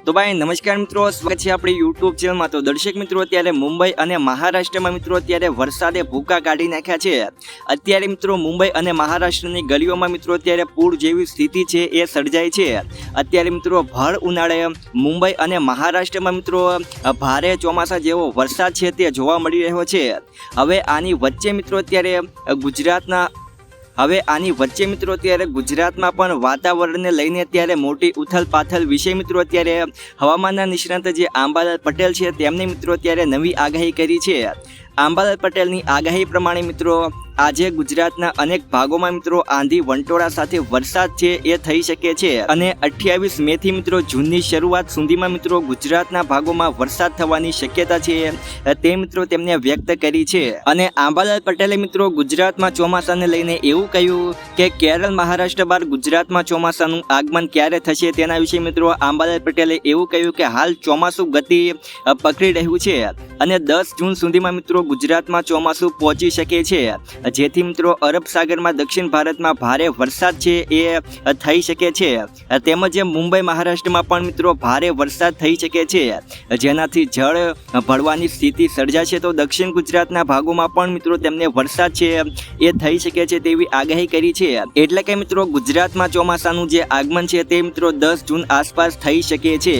तो भाई नमस्कार मित्रों, स्वागत है अपनी यूट्यूब चैनल में। तो दर्शक मित्रों, अत्यारे मुंबई और महाराष्ट्र में मित्रों अत्यारे वरसादे भूका काढ़ी नाख्या छे। अत्यारे मित्रों मुंबई और महाराष्ट्र की गलीओं में मित्रों अत्यारे पूर जेवी स्थिति छे ए सर्जाई छे। अत्यारे मित्रों भर उनाळे मुंबई और महाराष्ट्र में मित्रों भारे चोमासा जेवो वरसाद छे ते जोवा मळी रह्यो छे। हवे आनी वच्चे मित्रों अत्यारे गुजरातना वच्चे मित्रों त्यारे गुजरात में पण वातावरण ने लईने त्यारे मोटी उथल पाथल विषय मित्रों त्यारे हवामानना निष्णात जे आंबालाल पटेल छे तेमणे मित्रों त्यारे नवी आगाही करी छे। आंबालाल पटेलनी आगाही प्रमाणे मित्रों આજે ગુજરાતના અનેક ભાગોમાં મિત્રો આંધી વંટોળા સાથે વરસાદ છે એ થઈ શકે છે અને 28 મે થી મિત્રો જૂનની શરૂઆત સુધીમાં મિત્રો ગુજરાતના ભાગોમાં વરસાદ થવાની શક્યતા છે તે મિત્રો તેમને વ્યક્ત કરી છે। અને આંબાલાલ પટેલે મિત્રો ગુજરાતમાં ચોમાસાને લઈને એવું કહ્યું કે કેરળ મહારાષ્ટ્ર બાદ ગુજરાતમાં ચોમાસાનું આગમન ક્યારે થશે તેના વિશે મિત્રો આંબાલાલ પટેલે એવું કહ્યું કે હાલ ચોમાસું ગતિ પકડી રહ્યું છે અને 10 જૂન સુધીમાં મિત્રો ગુજરાતમાં ચોમાસું પહોંચી શકે છે, જેથી મિત્રો અરબ સાગરમાં દક્ષિણ ભારતમાં ભારે વરસાદ છે એ થઈ શકે છે તેમજ મુંબઈ મહારાષ્ટ્રમાં પણ મિત્રો ભારે વરસાદ થઈ શકે છે જેનાથી જળ ભળવાની સ્થિતિ સર્જાશે। તો દક્ષિણ ગુજરાતના ભાગોમાં પણ મિત્રો તેમને વરસાદ છે એ થઈ શકે છે તેવી આગાહી કરી છે। એટલે કે મિત્રો ગુજરાતમાં ચોમાસાનું જે આગમન છે તે મિત્રો 10 જૂન આસપાસ થઈ શકે છે।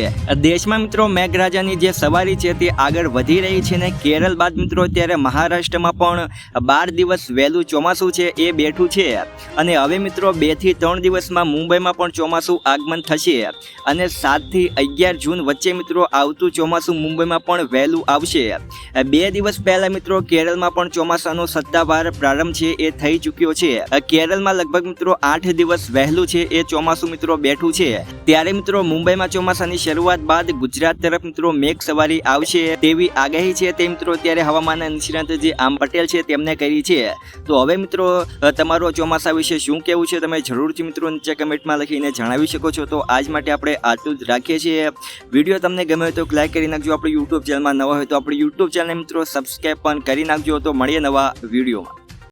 દેશમાં મિત્રો મેઘરાજાની જે સવારી છે તે આગળ વધી રહી છે ને કેરળ બાદ મિત્રો ત્યારે મહારાષ્ટ્રમાં પણ 12 દિવસ વહેલું ચોમાસું છે એ બેઠું છે અને હવે મિત્રો 2 થી 3 દિવસમાં મુંબઈમાં પણ ચોમાસું આગમન થશે અને 7 થી 11 જૂન વચ્ચે મિત્રો આવતું ચોમાસું મુંબઈમાં પણ વહેલું આવશે। 2 દિવસ પહેલા મિત્રો કેરળમાં પણ ચોમાસાનો સત્તાવાર પ્રારંભ છે એ થઈ ચૂક્યો છે। કેરળમાં લગભગ મિત્રો 8 દિવસ વહેલું છે એ ચોમાસું મિત્રો બેઠું છે। ત્યારે મિત્રો મુંબઈમાં ચોમાસાની શરૂઆત બાદ ગુજરાત તરફ મિત્રો મેઘ સવારી આવશે તેવી આગાહી છે તે મિત્રો ત્યારે હવામાન નિષ્ણાત જે આમ પટેલ છે તેમને કરી છે। તો હવે મિત્રો તમારો ચોમાસા વિશે શું કહેવું છે તમે જરૂરથી મિત્રો નીચે કમેન્ટમાં લખીને જણાવી શકો છો। તો આજ માટે આપણે આટલું જ રાખીએ છીએ। વિડીયો તમને ગમે હોય તો લાઈક કરી નાખજો। આપણી યુટ્યુબ ચેનલમાં નવા હોય તો આપણી યુટ્યુબ ચેનલ મિત્રો સબસ્ક્રાઈબ પણ કરી નાખજો। તો મળીએ નવા વિડીયોમાં।